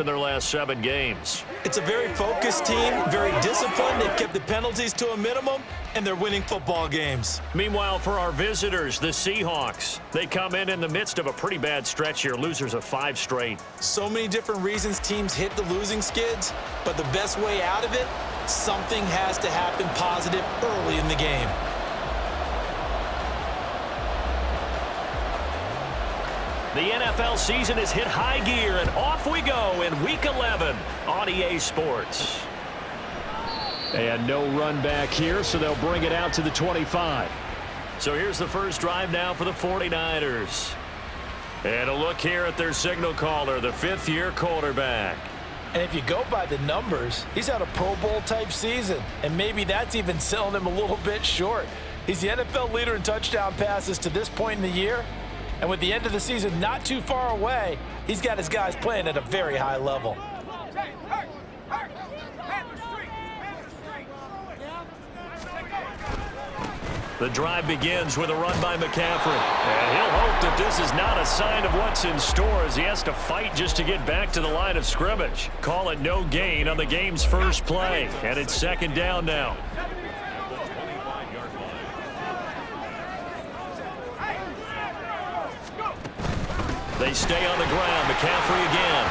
their last 7 games. It's a very focused team, very disciplined. They've kept the penalties to a minimum, and they're winning football games. Meanwhile, for our visitors, the Seahawks, they come in the midst of a pretty bad stretch here, losers of 5 straight. So many different reasons teams hit the losing skids, but the best way out of it, something has to happen positive early in the game. The NFL season has hit high gear, and off we go in Week 11 on EA Sports. And no run back here, so they'll bring it out to the 25. So here's the first drive now for the 49ers. And a look here at their signal caller, the 5th-year quarterback. And if you go by the numbers, he's had a Pro Bowl-type season, and maybe that's even selling him a little bit short. He's the NFL leader in touchdown passes to this point in the year, and with the end of the season not too far away, he's got his guys playing at a very high level. The drive begins with a run by McCaffrey. And he'll hope that this is not a sign of what's in store as he has to fight just to get back to the line of scrimmage. Call it no gain on the game's first play. And it's 2nd down now. They stay on the ground. McCaffrey again.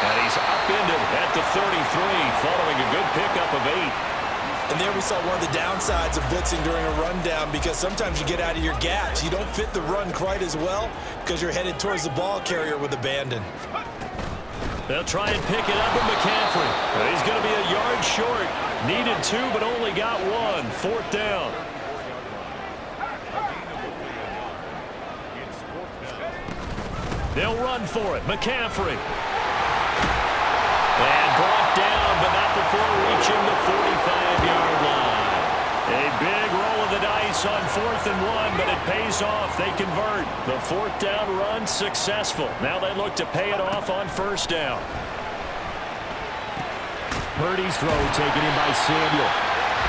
And he's upended at the 33 following a good pickup of 8. And there we saw one of the downsides of blitzing during a rundown, because sometimes you get out of your gaps. You don't fit the run quite as well because you're headed towards the ball carrier with abandon. They'll try and pick it up with McCaffrey. He's going to be a yard short. Needed 2, but only got 1. 4th down. They'll run for it. McCaffrey. And brought down, but not before reaching the 45-yard line. A big roll of the dice on 4th and 1, but it pays off. They convert. The 4th down run successful. Now they look to pay it off on 1st down. Purdy's throw taken in by Samuel.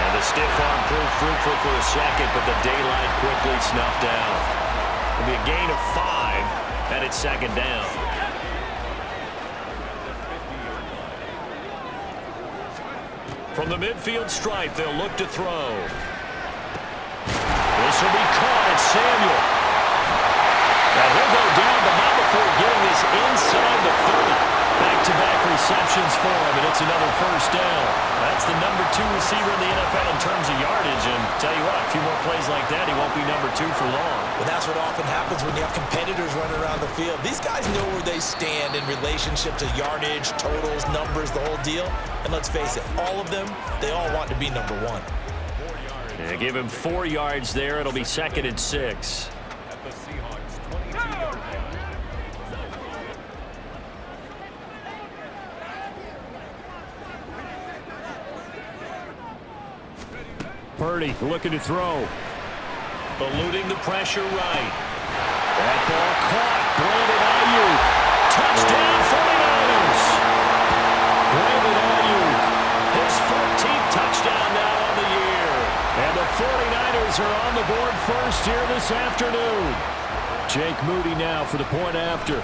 And the stiff arm proved fruitful for a second, but the daylight quickly snuffed out. It'll be a gain of 5, and it's 2nd down. From the midfield stripe, they'll look to throw. This will be caught at Samuel. And he'll go down, but not before getting this inside the 30. Back-to-back receptions for him, and it's another 1st down. That's the number 2 receiver in the NFL in terms of yardage, and tell you what, a few more plays like that, he won't be number 2 for long. Well, that's what often happens when you have competitors running around the field. These guys know where they stand in relationship to yardage, totals, numbers, the whole deal. And let's face it, all of them, they all want to be number 1. Yeah, give him 4 yards there. It'll be 2nd and 6. Purdy looking to throw. Eluding the pressure right. That ball caught. Brandon Ayuk. Touchdown 49ers. Brandon Ayuk. His 14th touchdown now on the year. And the 49ers are on the board first here this afternoon. Jake Moody now for the point after.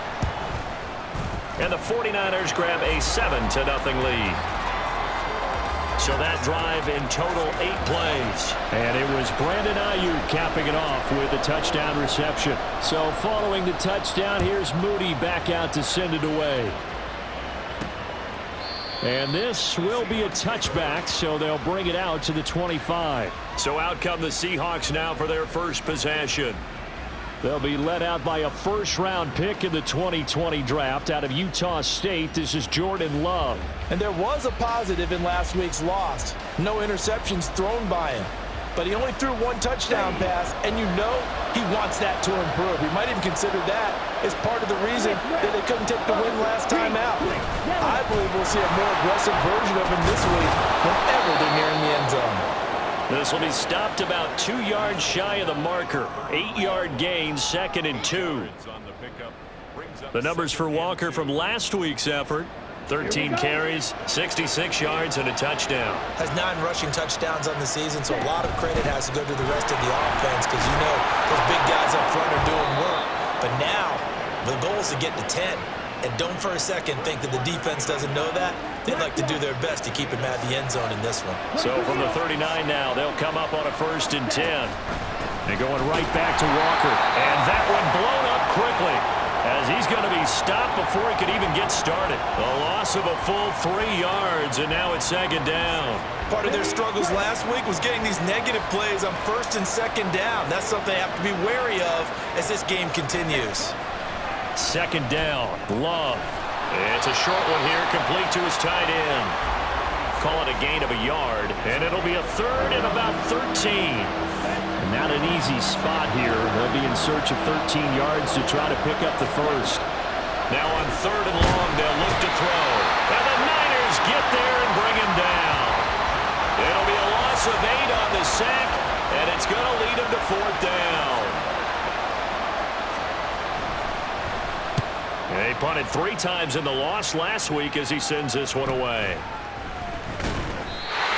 And the 49ers grab a 7-0 lead. So that drive in total 8 plays. And it was Brandon Ayuk capping it off with a touchdown reception. So following the touchdown, here's Moody back out to send it away. And this will be a touchback, so they'll bring it out to the 25. So out come the Seahawks now for their first possession. They'll be led out by a first-round pick in the 2020 draft out of Utah State. This is Jordan Love. And there was a positive in last week's loss. No interceptions thrown by him. But he only threw 1 touchdown pass, and you know he wants that to improve. He might even consider that as part of the reason that they couldn't take the win last time out. I believe we'll see a more aggressive version of him this week whenever they're nearing the end zone. This will be stopped about 2 yards shy of the marker. 8-yard gain, 2nd and 2. The numbers for Walker from last week's effort. 13 carries, 66 yards, and a touchdown. Has 9 rushing touchdowns on the season, so a lot of credit has to go to the rest of the offense, because those big guys up front are doing work. But now, the goal is to get to 10. And don't for a second think that the defense doesn't know that. They'd like to do their best to keep him at the end zone in this one. So from the 39 now, they'll come up on a 1st and 10. And going right back to Walker. And that one blown up quickly, as he's going to be stopped before he could even get started. A loss of a full 3 yards, and now it's 2nd down. Part of their struggles last week was getting these negative plays on 1st and 2nd down. That's something they have to be wary of as this game continues. 2nd down, Love. It's a short one here, complete to his tight end. Call it a gain of a yard, and it'll be a 3rd and about 13. Not an easy spot here. They'll be in search of 13 yards to try to pick up the 1st. Now on 3rd and long, they'll look to throw. And the Niners get there and bring him down. It'll be a loss of 8 on the sack, and it's going to lead him to 4th down. They punted 3 times in the loss last week as he sends this one away.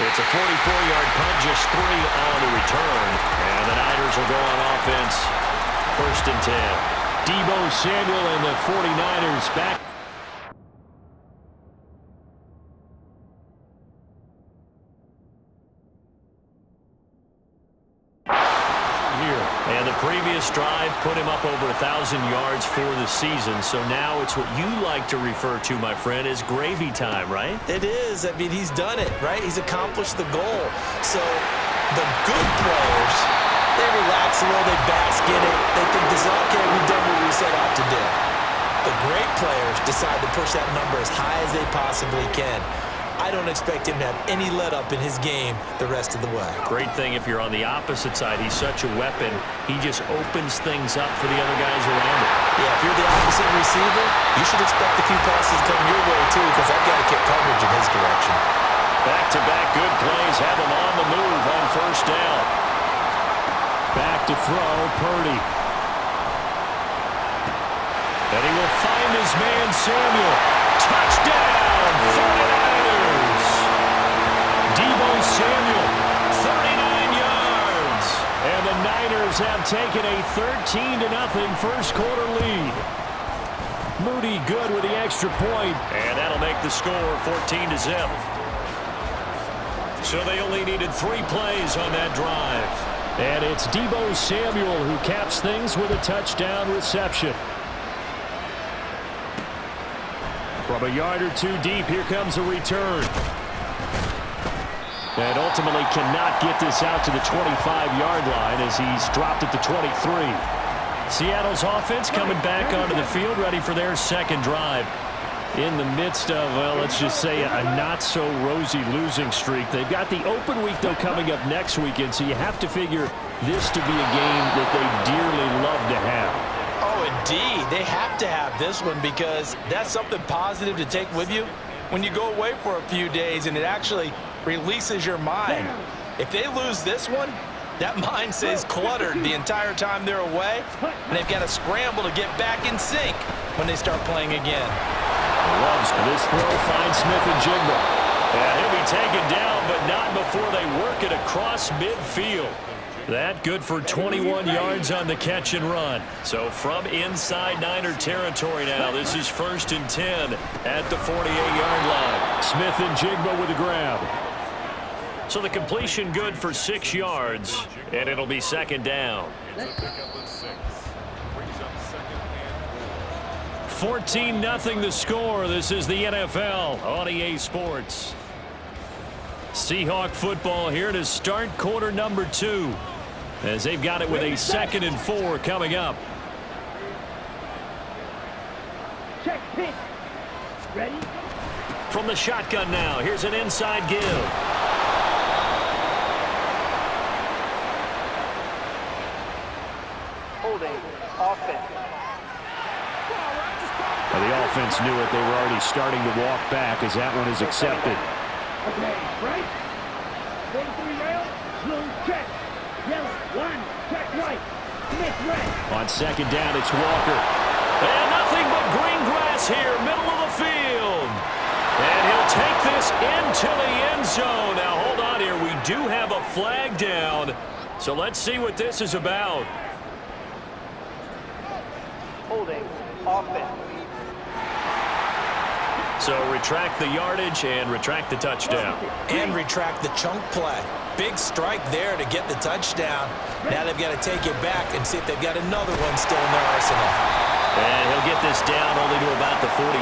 It's a 44-yard punt, just 3 on the return. And the Niners will go on offense, 1st and 10. Deebo Samuel and the 49ers back. And the previous drive put him up over 1,000 yards for the season. So now it's what you like to refer to, my friend, as gravy time, right? It is. I mean, he's done it, right? He's accomplished the goal. So the good players, they relax a little, they bask in it. They think this is, okay, we've done what we set out to do. The great players decide to push that number as high as they possibly can. I don't expect him to have any let-up in his game the rest of the way. Great thing if you're on the opposite side. He's such a weapon. He just opens things up for the other guys around him. Yeah, if you're the opposite receiver, you should expect a few passes coming your way, too, because I've got to get coverage in his direction. Back-to-back good plays have him on the move on 1st down. Back to throw, Purdy. And he will find his man, Samuel. Touchdown, 49ers. Deebo Samuel, 39 yards. And the Niners have taken a 13-0 first-quarter lead. Moody good with the extra point. And that'll make the score 14-0. So they only needed 3 plays on that drive. And it's Deebo Samuel who caps things with a touchdown reception. From a yard or 2 deep, here comes a return. And ultimately cannot get this out to the 25-yard line as he's dropped at the 23. Seattle's offense coming back onto the field, ready for their 2nd drive. In the midst of, well, let's just say a not-so-rosy losing streak. They've got the open week, though, coming up next weekend, so you have to figure this to be a game that they dearly love to have. Oh, indeed. They have to have this one because that's something positive to take with you when you go away for a few days, and it actually releases your mind. If they lose this one, that mind stays cluttered the entire time they're away, and they've got to scramble to get back in sync when they start playing again. Loves this throw, finds Smith and Jigba. And he'll be taken down, but not before they work it across midfield. That good for 21 yards on the catch and run. So from inside Niner territory now, this is 1st and 10 at the 48-yard line. Smith and Jigba with a grab. So the completion good for 6 yards, and it'll be 2nd down. 14-0 the score. This is the NFL on EA Sports. Seahawk football here to start quarter number 2. As they've got it with a 2nd and 4 coming up. Check pitch. Ready? From the shotgun now, here's an inside give. Holding. Offense. Well, the offense knew it. They were already starting to walk back as that one is accepted. Okay, right. 43 rail. Slow check. Yellow. 1. Check right. Smith right. On 2nd down, it's Walker. And nothing but green grass here, middle of the field. And he'll take this into the end zone. Now, hold on here. We do have a flag down. So let's see what this is about. Holding. Offense. So retract the yardage and retract the touchdown. And retract the chunk play. Big strike there to get the touchdown. Now they've got to take it back and see if they've got another one still in their arsenal. And he'll get this down only to about the 46.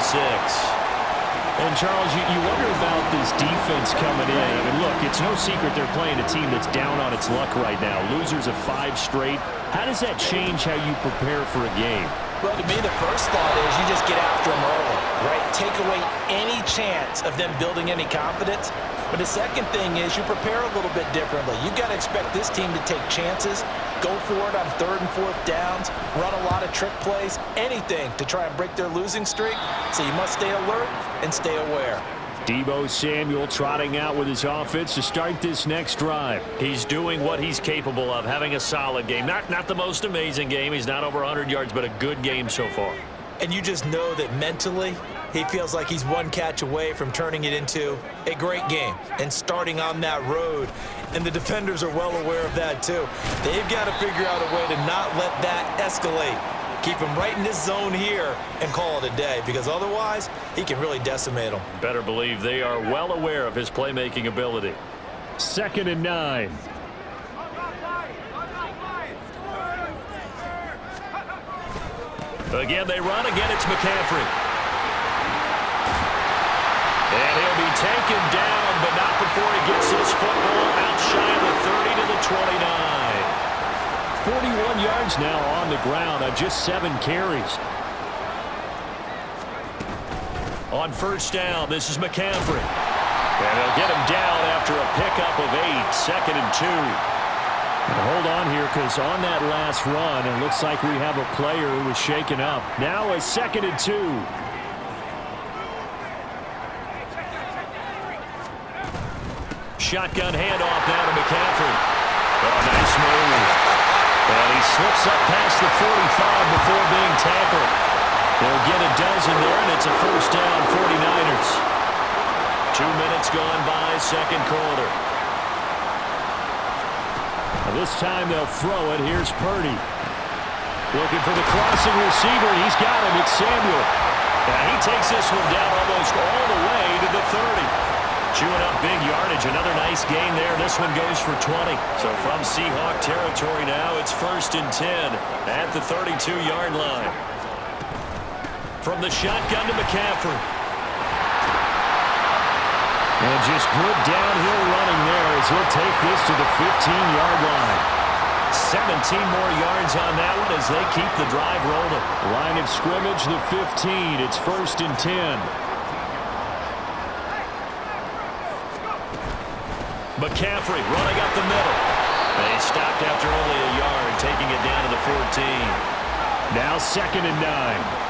And, Charles, you wonder about this defense coming in. I mean, look, it's no secret they're playing a team that's down on its luck right now. Losers of 5 straight. How does that change how you prepare for a game? Well, to me, the first thought is you just get after them early, right? Take away any chance of them building any confidence. But the second thing is you prepare a little bit differently. You've got to expect this team to take chances, go for it on 3rd and 4th downs, run a lot of trick plays, anything to try and break their losing streak. So you must stay alert and stay aware. Deebo Samuel trotting out with his offense to start this next drive. He's doing what he's capable of, having a solid game. Not the most amazing game. He's not over 100 yards, but a good game so far. And you just know that mentally, he feels like he's one catch away from turning it into a great game and starting on that road. And the defenders are well aware of that, too. They've got to figure out a way to not let that escalate. Keep him right in this zone here and call it a day, because otherwise he can really decimate them. Better believe they are well aware of his playmaking ability. 2nd and 9. Again, they run. Again, it's McCaffrey. And he'll be taken down, but not before he gets his football out shy of the 30 to the 29. 41 yards now on the ground on just 7 carries. On 1st down, this is McCaffrey. And they'll get him down after a pickup of 8, 2nd and 2. Now hold on here, because on that last run, it looks like we have a player who was shaken up. Now a 2nd and 2. Shotgun handoff now to McCaffrey. Oh, nice move. And he slips up past the 45 before being tackled. They'll get a dozen there, and it's a 1st down, 49ers. 2 minutes gone by, 2nd quarter. Now this time they'll throw it. Here's Purdy. Looking for the crossing receiver. He's got him. It's Samuel. And he takes this one down almost all the way to the 30. Chewing up big yardage. Another nice gain there. This one goes for 20. So from Seahawk territory now, it's 1st and 10 at the 32-yard line. From the shotgun to McCaffrey. And just good downhill running there as he'll take this to the 15-yard line. 17 more yards on that one as they keep the drive rolling. Line of scrimmage, the 15. It's 1st and 10. McCaffrey running up the middle. They stopped after only a yard, taking it down to the 14. Now 2nd and 9.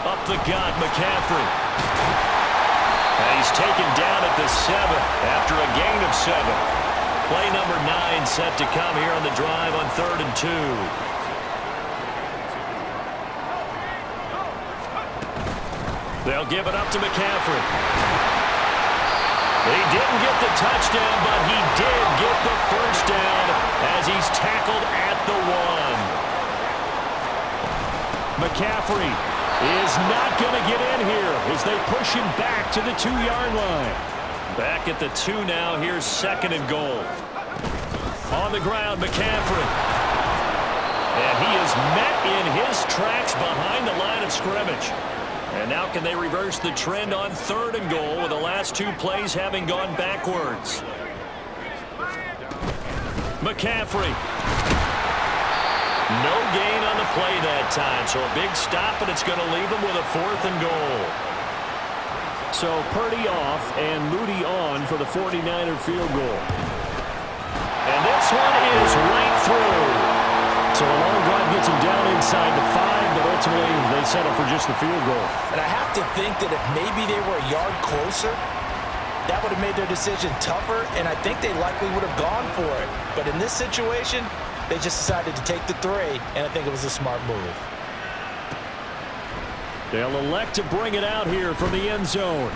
Up the gut, McCaffrey. And he's taken down at the 7 after a gain of 7. Play number 9 set to come here on the drive on 3rd and 2. They'll give it up to McCaffrey. He didn't get the touchdown, but he did get the 1st down as he's tackled at the 1. McCaffrey is not going to get in here as they push him back to the 2-yard line. Back at the 2 now. Here's 2nd and goal. On the ground, McCaffrey. And he is met in his tracks behind the line of scrimmage. And now can they reverse the trend on 3rd and goal with the last 2 plays having gone backwards? McCaffrey. No gain on the play that time, so a big stop, and it's going to leave them with a 4th and goal. So Purdy off and Moody on for the 49er field goal. And this one is right through. So a long drive gets him down inside the 5, but ultimately they settle for just the field goal. And I have to think that if maybe they were a yard closer, that would have made their decision tougher, and I think they likely would have gone for it. But in this situation, they just decided to take the 3, and I think it was a smart move. They'll elect to bring it out here from the end zone.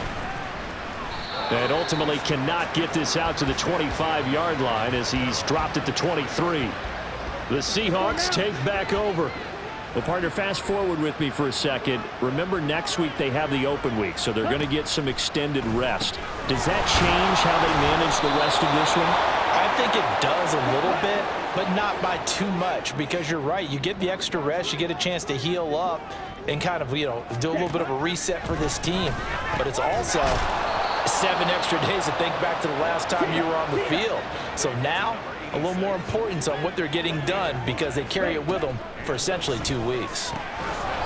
And ultimately cannot get this out to the 25-yard line as he's dropped at the 23. The Seahawks take back over. Well, partner, fast forward with me for a second. Remember, next week they have the open week, so they're going to get some extended rest. Does that change how they manage the rest of this one? I think it does a little bit, but not by too much, because you're right. You get the extra rest, you get a chance to heal up and kind of, do a little bit of a reset for this team. But it's also 7 extra days to think back to the last time you were on the field. So now, a little more importance on what they're getting done because they carry it with them for essentially 2 weeks.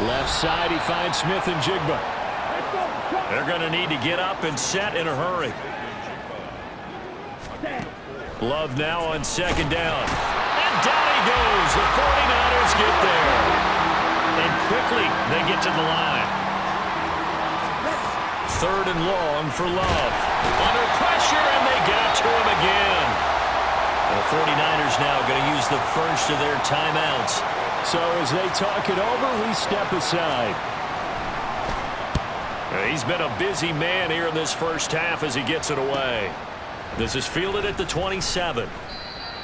Left side, he finds Smith and Jigba. They're going to need to get up and set in a hurry. Love now on second down. And down he goes. The 49ers get there. And quickly, they get to the line. 3rd and long for Love. Under pressure, and they get it to him again. The 49ers now going to use the first of their timeouts. So as they talk it over, we step aside. He's been a busy man here in this first half as he gets it away. This is fielded at the 27.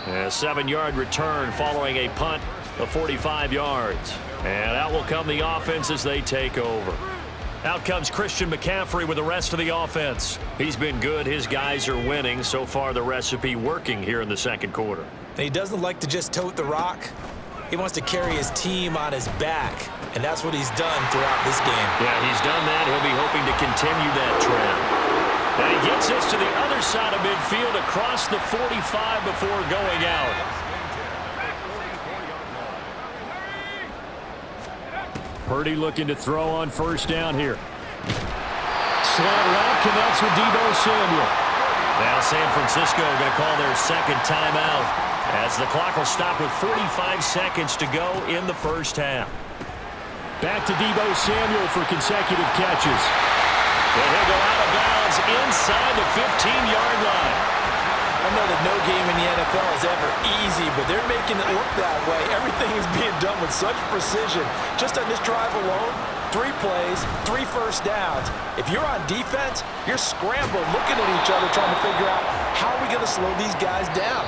A 7-yard return following a punt of 45 yards. And out will come the offense as they take over. Out comes Christian McCaffrey with the rest of the offense. He's been good. His guys are winning. So far, the recipe working here in the second quarter. He doesn't like to just tote the rock. He wants to carry his team on his back, and that's what he's done throughout this game. Yeah, he's done that. He'll be hoping to continue that trend. And he gets us to the other side of midfield across the 45 before going out. Purdy looking to throw on first down here. Slant route connects with Deebo Samuel. Now San Francisco going to call their second timeout as the clock will stop with 45 seconds to go in the first half. Back to Deebo Samuel for consecutive catches. And he'll go out of bounds inside the 15-yard line. I know that no game in the NFL is ever easy, but they're making it look that way. Everything is being done with such precision. Just on this drive alone, 3 plays, 3 first downs. If you're on defense, you're scrambling, looking at each other, trying to figure out how are we going to slow these guys down.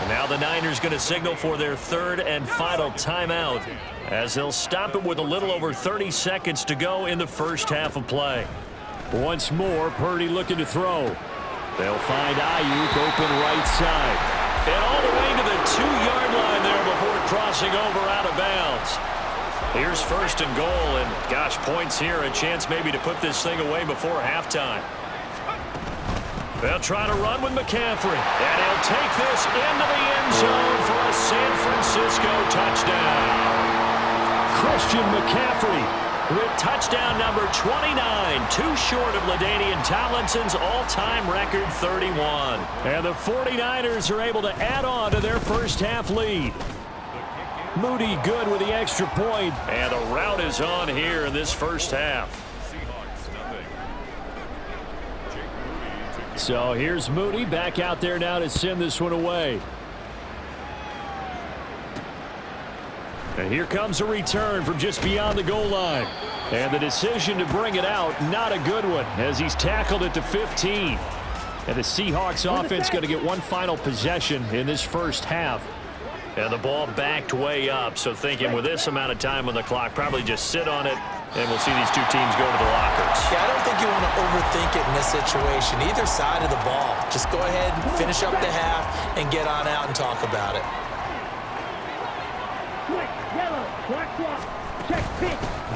And now the Niners going to signal for their 3rd and final timeout as they'll stop it with a little over 30 seconds to go in the first half of play. Once more, Purdy looking to throw. They'll find Ayuk open right side. And all the way to the 2-yard line there before crossing over out of bounds. Here's 1st and goal, and gosh, points here, a chance maybe to put this thing away before halftime. They'll try to run with McCaffrey, and he'll take this into the end zone for a San Francisco touchdown. Christian McCaffrey with touchdown number 29, too short of LaDainian Tomlinson's all-time record 31. And the 49ers are able to add on to their first half lead. Moody good with the extra point, and the rout is on here in this first half. So here's Moody back out there now to send this one away. And here comes a return from just beyond the goal line. And the decision to bring it out, not a good one, as he's tackled at the 15. And the Seahawks offense going to get one final possession in this first half. And the ball backed way up, so thinking with this amount of time on the clock, probably just sit on it, and we'll see these two teams go to the lockers. Yeah, I don't think you want to overthink it in this situation, either side of the ball. Just go ahead and finish up the half and get on out and talk about it.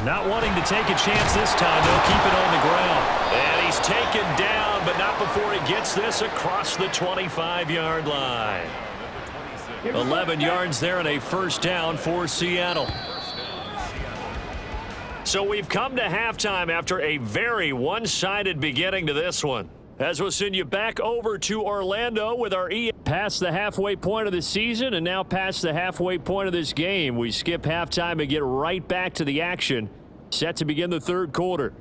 Not wanting to take a chance this time, they'll keep it on the ground. And he's taken down, but not before he gets this across the 25-yard line. 11 yards there and a first down for Seattle. So we've come to halftime after a very one-sided beginning to this one. As we'll send you back over to Orlando with our past the halfway point of the season and now past the halfway point of this game. We skip halftime and get right back to the action. Set to begin the third quarter.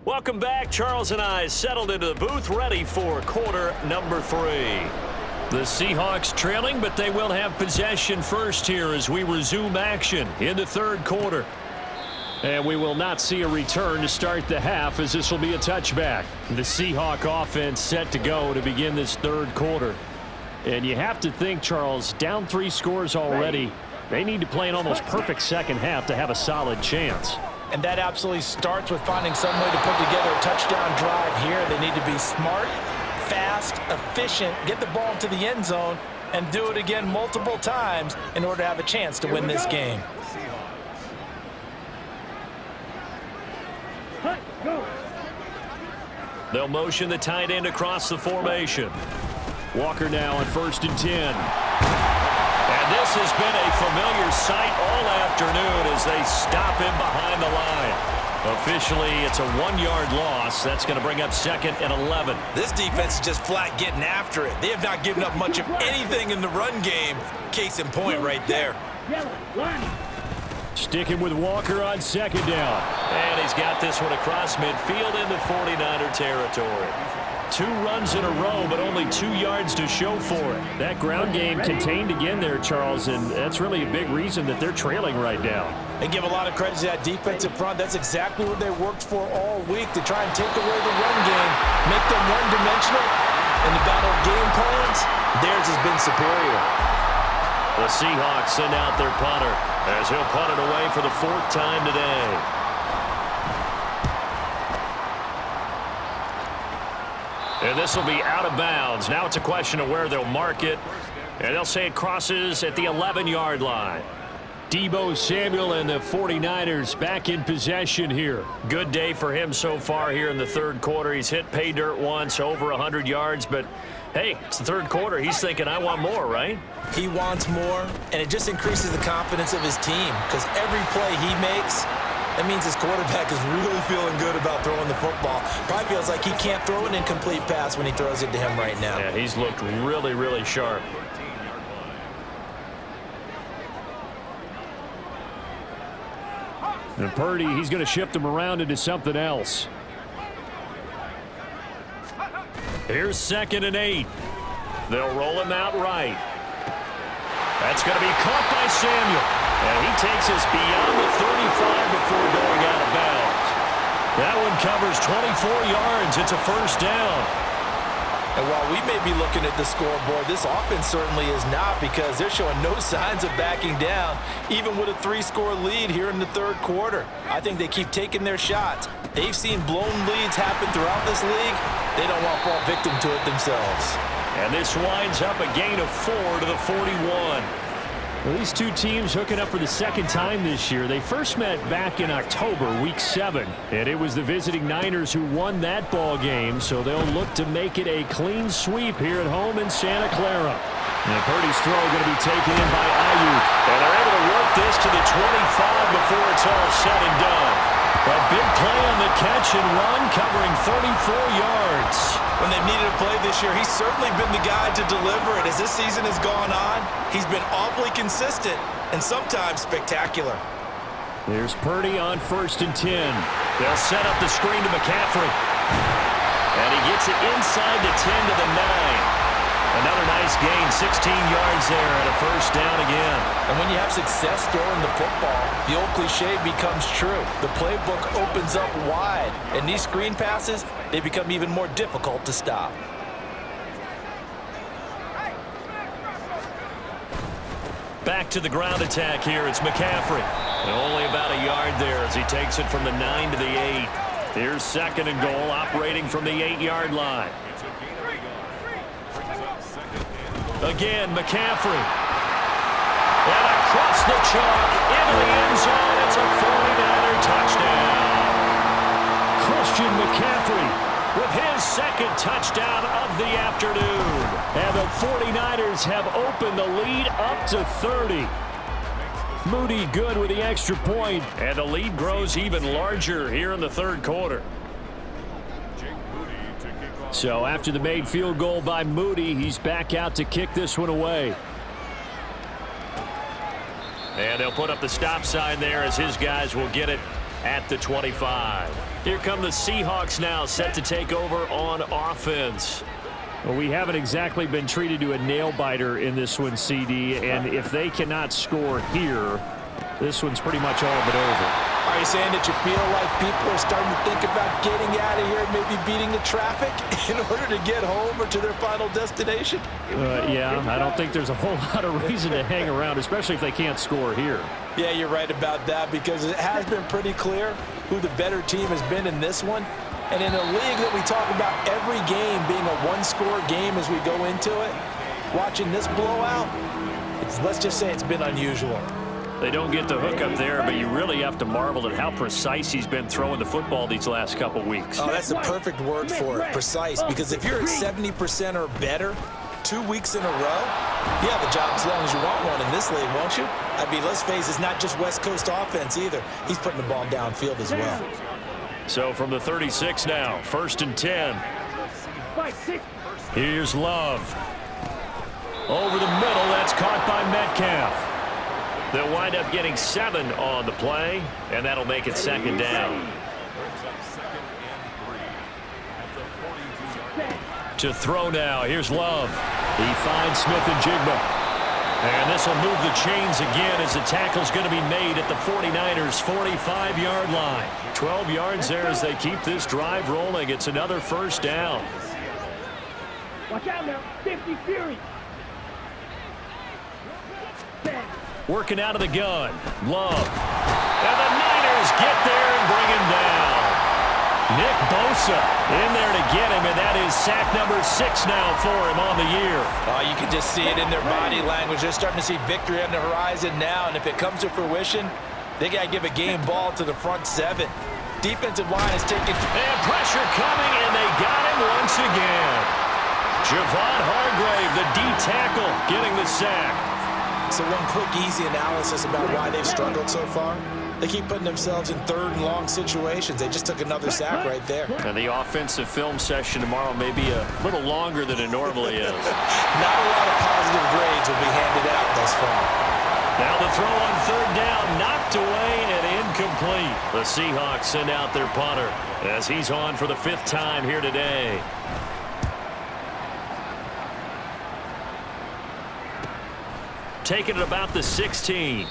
Welcome back. Charles and I settled into the booth ready for quarter number 3. The Seahawks trailing, but they will have possession first here as we resume action in the third quarter. And we will not see a return to start the half, as this will be a touchback. The Seahawk offense set to go to begin this third quarter. And you have to think, Charles, down 3 scores already. They need to play an almost perfect second half to have a solid chance. And that absolutely starts with finding some way to put together a touchdown drive here. They need to be smart, fast, efficient, get the ball to the end zone, and do it again multiple times in order to have a chance to win this game. They'll motion the tight end across the formation. Walker now on 1st and 10. And this has been a familiar sight all afternoon as they stop him behind the line. Officially, it's a 1-yard loss. That's going to bring up 2nd and 11. This defense is just flat getting after it. They have not given up much of anything in the run game. Case in point right there. Sticking with Walker on 2nd down. And he's got this one across midfield into 49er territory. 2 runs in a row, but only 2 yards to show for it. That ground game contained again there, Charles, and that's really a big reason that they're trailing right now. And give a lot of credit to that defensive front. That's exactly what they worked for all week, to try and take away the run game, make them one-dimensional. In the battle of game plans, theirs has been superior. The Seahawks send out their punter as he'll punt it away for the 4th time today. And this will be out of bounds. Now it's a question of where they'll mark it. And they'll say it crosses at the 11-yard line. Deebo Samuel and the 49ers back in possession here. Good day for him so far here in the third quarter. He's hit pay dirt once, over 100 yards. But, hey, it's the third quarter. He's thinking, I want more, right? He wants more, and it just increases the confidence of his team because every play he makes, that means his quarterback is really feeling good about throwing the football. Probably feels like he can't throw an incomplete pass when he throws it to him right now. Yeah, he's looked really, really sharp. And Purdy, he's going to shift him around into something else. Here's 2nd and 8. They'll roll him out right. That's going to be caught by Samuel. And he takes us beyond the 35 before going out of bounds. That one covers 24 yards. It's a 1st down. And while we may be looking at the scoreboard, this offense certainly is not, because they're showing no signs of backing down, even with a 3-score lead here in the third quarter. I think they keep taking their shots. They've seen blown leads happen throughout this league. They don't want to fall victim to it themselves. And this winds up a gain of 4 to the 41. Well, these two teams hooking up for the 2nd time this year. They first met back in October, Week 7. And it was the visiting Niners who won that ball game, so they'll look to make it a clean sweep here at home in Santa Clara. And Purdy's throw going to be taken in by Ayuk. And they're able to work this to the 25 before it's all said and done. A big play on the catch and run, covering 34 yards. When they've needed a play this year, he's certainly been the guy to deliver it. As this season has gone on, he's been awfully consistent and sometimes spectacular. Here's Purdy on 1st and 10. They'll set up the screen to McCaffrey. And he gets it inside the 10 to the 9. Another nice gain, 16 yards there, and a 1st down again. And when you have success throwing the football, the old cliche becomes true. The playbook opens up wide, and these screen passes, they become even more difficult to stop. Back to the ground attack here. It's McCaffrey. And only about a yard there as he takes it from the 9 to the 8. Here's 2nd and goal, operating from the 8-yard line. Again, McCaffrey. And across the chalk, into the end zone. It's a 49er touchdown. Christian McCaffrey with his 2nd touchdown of the afternoon. And the 49ers have opened the lead up to 30. Moody good with the extra point. And the lead grows even larger here in the third quarter. So after the made field goal by Moody, he's back out to kick this one away. And they'll put up the stop sign there as his guys will get it at the 25. Here come the Seahawks now, set to take over on offense. Well, we haven't exactly been treated to a nail-biter in this one, CD, and if they cannot score here, this one's pretty much all but over. I Are you saying that you feel like people are starting to think about getting out of here, maybe beating the traffic in order to get home or to their final destination? Yeah, I don't think there's a whole lot of reason to hang around, especially if they can't score here. Yeah, you're right about that, because it has been pretty clear who the better team has been in this one. And in a league that we talk about every game being a one-score game as we go into it, watching this blowout, let's just say it's been unusual. They don't get the hook up there, but you really have to marvel at how precise he's been throwing the football these last couple weeks. Oh, that's the perfect word for it, precise, because if you're at 70% or better 2 weeks in a row, you have a job as long as you want one in this league, won't you? I mean, let's face it, it's not just West Coast offense either. He's putting the ball downfield as well. So from the 36 now, 1st and 10. Here's Love. Over the middle, that's caught by Metcalf. They'll wind up getting 7 on the play, and that'll make it 2nd down. To throw now, here's Love. He finds Smith and Jigba. And this will move the chains again as the tackle's going to be made at the 49ers' 45-yard line. 12 yards there as they keep this drive rolling. It's another 1st down. Watch out now, 50 Fury. Working out of the gun. Love. And the Niners get there and bring him down. Nick Bosa in there to get him, and that is sack number 6 now for him on the year. Oh, you can just see it in their body language. They're starting to see victory on the horizon now, and if it comes to fruition, they got to give a game ball to the front 7. Defensive line is taking... And pressure coming, and they got him once again. Javon Hargrave, the D tackle, getting the sack. So one quick, easy analysis about why they've struggled so far. They keep putting themselves in 3rd and long situations. They just took another sack right there. And the offensive film session tomorrow may be a little longer than it normally is. Not a lot of positive grades will be handed out thus far. Now the throw on 3rd down, knocked away and incomplete. The Seahawks send out their punter as he's on for the 5th time here today. Taking it about the 16.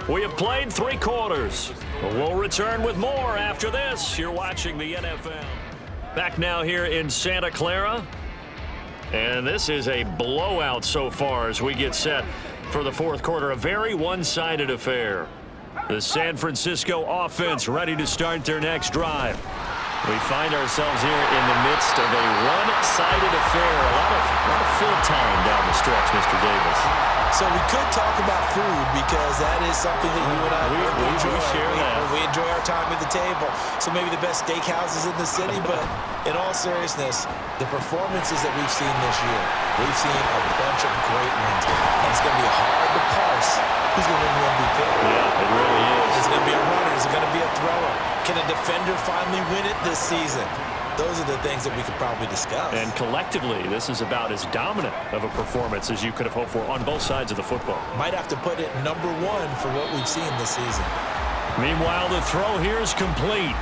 We have played 3 quarters. We'll return with more after this. You're watching the NFL. Back now here in Santa Clara. And this is a blowout so far as we get set for the 4th quarter. A very one-sided affair. The San Francisco offense ready to start their next drive. We find ourselves here in the midst of a one-sided affair. A lot of fill time down the stretch, Mr. Davis. So we could talk about food because that is something that you and I enjoy. Share that. We enjoy our time at the table. So maybe the best steakhouses in the city, but in all seriousness, the performances that we've seen this year, we've seen a bunch of great ones. And it's going to be hard to parse who's going to win the MVP. Yeah, it really is. Is it going to be a runner? Is it going to be a thrower? Can a defender finally win it this season? Those are the things that we could probably discuss. And collectively, this is about as dominant of a performance as you could have hoped for on both sides of the football. Might have to put it #1 for what we've seen this season. Meanwhile, the throw here is complete.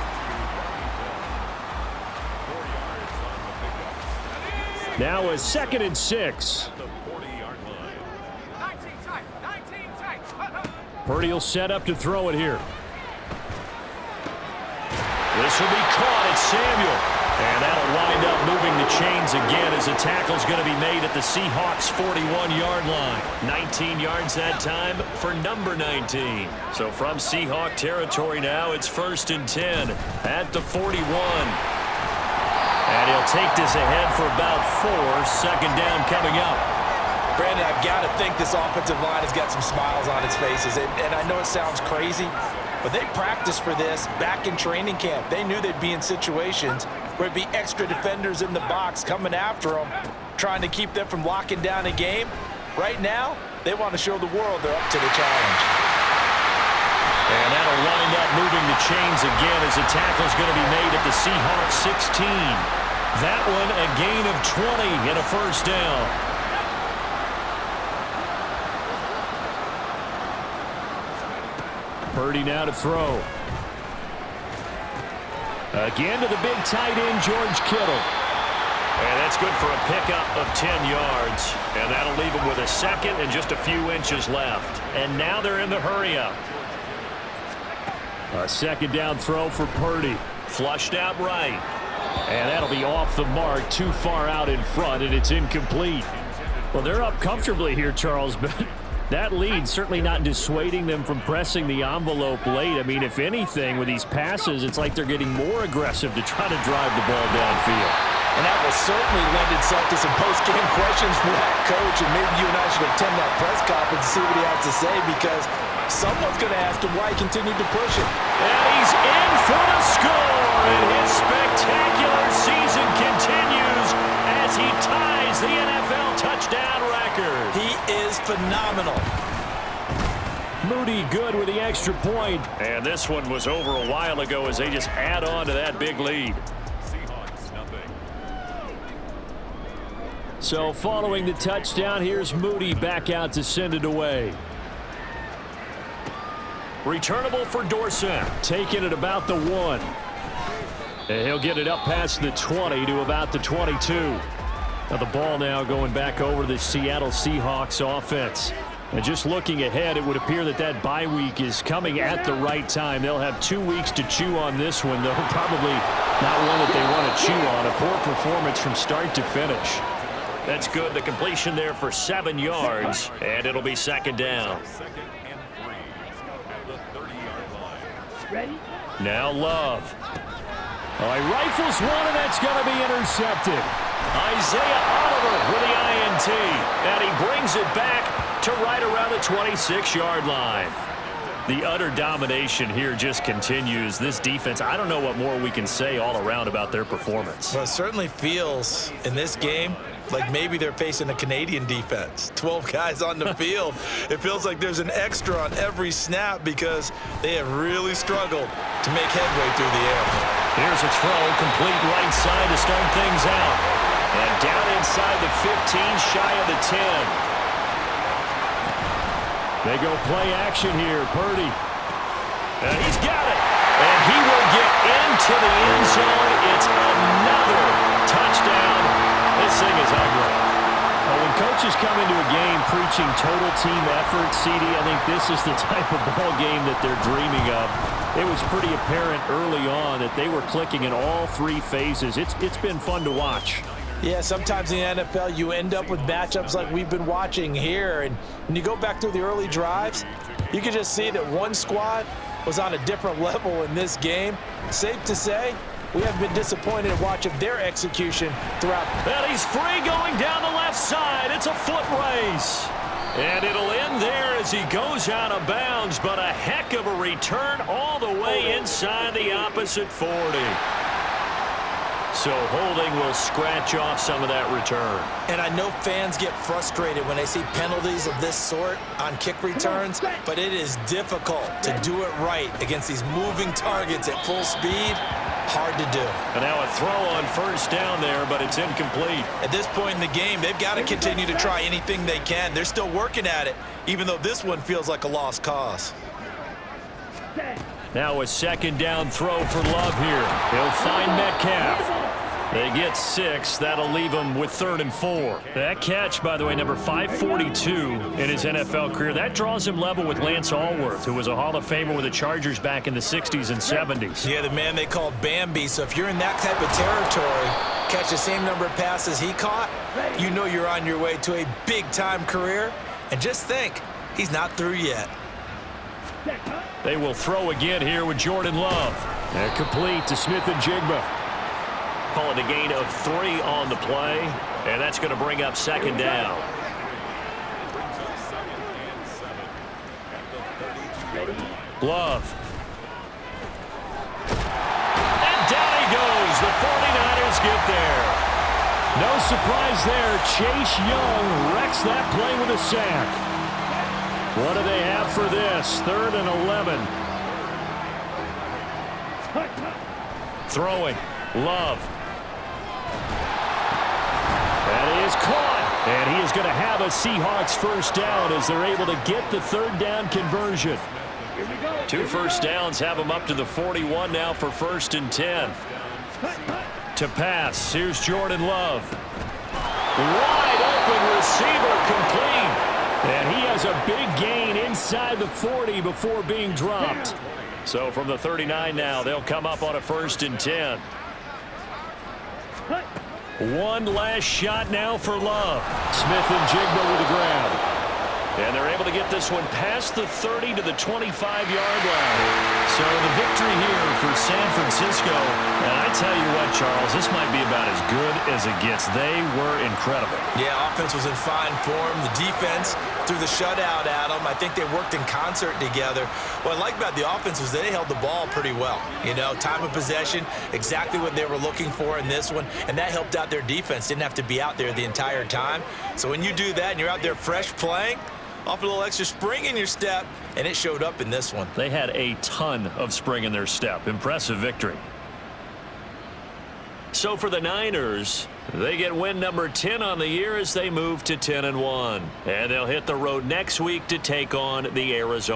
Now a 2nd and 6. Purdy will set up to throw it here. This will be caught at Samuel. And that'll wind up moving the chains again as the tackle's going to be made at the Seahawks' 41-yard line. 19 yards that time for number 19. So from Seahawk territory now, it's 1st and 10 at the 41. And he'll take this ahead for about 4. 2nd down coming up. Brandon, I've got to think this offensive line has got some smiles on its faces. And I know it sounds crazy, but they practiced for this back in training camp. They knew they'd be in situations where it'd be extra defenders in the box coming after them, trying to keep them from locking down a game. Right now, they want to show the world they're up to the challenge. And that'll wind up moving the chains again as the tackle's going to be made at the Seahawks 16. That one a gain of 20 and a 1st down. Purdy now to throw. Again to the big tight end, George Kittle. And that's good for a pickup of 10 yards. And that'll leave them with a second and just a few inches left. And now they're in the hurry-up. A second down throw for Purdy. Flushed out right. And that'll be off the mark, too far out in front, and it's incomplete. Well, they're up comfortably here, Charles, but that lead certainly not dissuading them from pressing the envelope late. I mean, if anything, with these passes, it's like they're getting more aggressive to try to drive the ball downfield. And that will certainly lend itself to some post-game questions for that coach, and maybe you and I should attend that press conference and see what he has to say, because someone's going to ask him why he continued to push it. And he's in for the score, and his spectacular season continues as he ties the NFL touchdown record. He is phenomenal. Moody good with the extra point. And this one was over a while ago as they just add on to that big lead. So following the touchdown, here's Moody back out to send it away. Returnable for Dorsett. Taking it about the 1. And he'll get it up past the 20 to about the 22. Now the ball now going back over to the Seattle Seahawks offense. And just looking ahead, it would appear that that bye week is coming at the right time. They'll have 2 weeks to chew on this one, though probably not one that they want to chew on. A poor performance from start to finish. That's good. The completion there for 7 yards, and it'll be second down. Ready? Now Love. Oh, he rifles one, and that's going to be intercepted. Isaiah Oliver with the INT, and he brings it back to right around the 26-yard line. The utter domination here just continues. This defense, I don't know what more we can say all around about their performance. Well, it certainly feels in this game like maybe they're facing a Canadian defense. 12 guys on the field. It feels like there's an extra on every snap because they have really struggled to make headway through the air. Here's a throw, complete right side to start things out. And down inside the 15, shy of the 10. They go play action here. Purdy. And he's got it. And he will get into the end zone. It's another touchdown. This thing is ugly. Well, when coaches come into a game preaching total team effort, CD, I think this is the type of ball game that they're dreaming of. It was pretty apparent early on that they were clicking in all 3 phases. It's been fun to watch. Yeah, sometimes in the NFL you end up with matchups like we've been watching here. And when you go back through the early drives, you can just see that one squad was on a different level in this game. Safe to say, we have been disappointed in watching their execution throughout. And he's free going down the left side. It's a foot race. And it'll end there as he goes out of bounds, but a heck of a return all the way inside the opposite 40. So holding will scratch off some of that return. And I know fans get frustrated when they see penalties of this sort on kick returns, but it is difficult to do it right against these moving targets at full speed. Hard to do. And now a throw on first down there, but it's incomplete. At this point in the game, they've got to continue to try anything they can. They're still working at it, even though this one feels like a lost cause. Now a second down throw for Love here. He'll find Metcalf. They get 6. That'll leave them with 3rd and 4. That catch, by the way, number 542 in his NFL career. That draws him level with Lance Allworth, who was a Hall of Famer with the Chargers back in the 60s and 70s. Yeah, the man they called Bambi. So if you're in that type of territory, catch the same number of passes he caught, you know you're on your way to a big-time career. And just think, he's not through yet. They will throw again here with Jordan Love. And complete to Smith and Jigba. Call it a gain of 3 on the play, and that's going to bring up second down. Love. And down he goes. The 49ers get there. No surprise there. Chase Young wrecks that play with a sack. What do they have for this? 3rd and 11. Throwing. Love. That is caught. And he is going to have a Seahawks first down as they're able to get the 3rd down conversion. 2 first downs have them up to the 41 now for 1st and 10. to pass. Here's Jordan Love. Wide open receiver, complete. And he has a big gain inside the 40 before being dropped. So from the 39 now, they'll come up on a 1st and 10. One last shot now for Love. Smith and Jigba with the grab. And they're able to get this one past the 30 to the 25-yard line. So the victory here for San Francisco. And I tell you what, Charles, this might be about as good as it gets. They were incredible. Yeah, offense was in fine form. The defense threw the shutout at them. I think they worked in concert together. What I like about the offense was they held the ball pretty well. You know, time of possession, exactly what they were looking for in this one. And that helped out their defense. Didn't have to be out there the entire time. So when you do that and you're out there fresh playing, off a little extra spring in your step, and it showed up in this one. They had a ton of spring in their step. Impressive victory. So for the Niners, they get win number 10 on the year as they move to 10-1. And they'll hit the road next week to take on the Arizona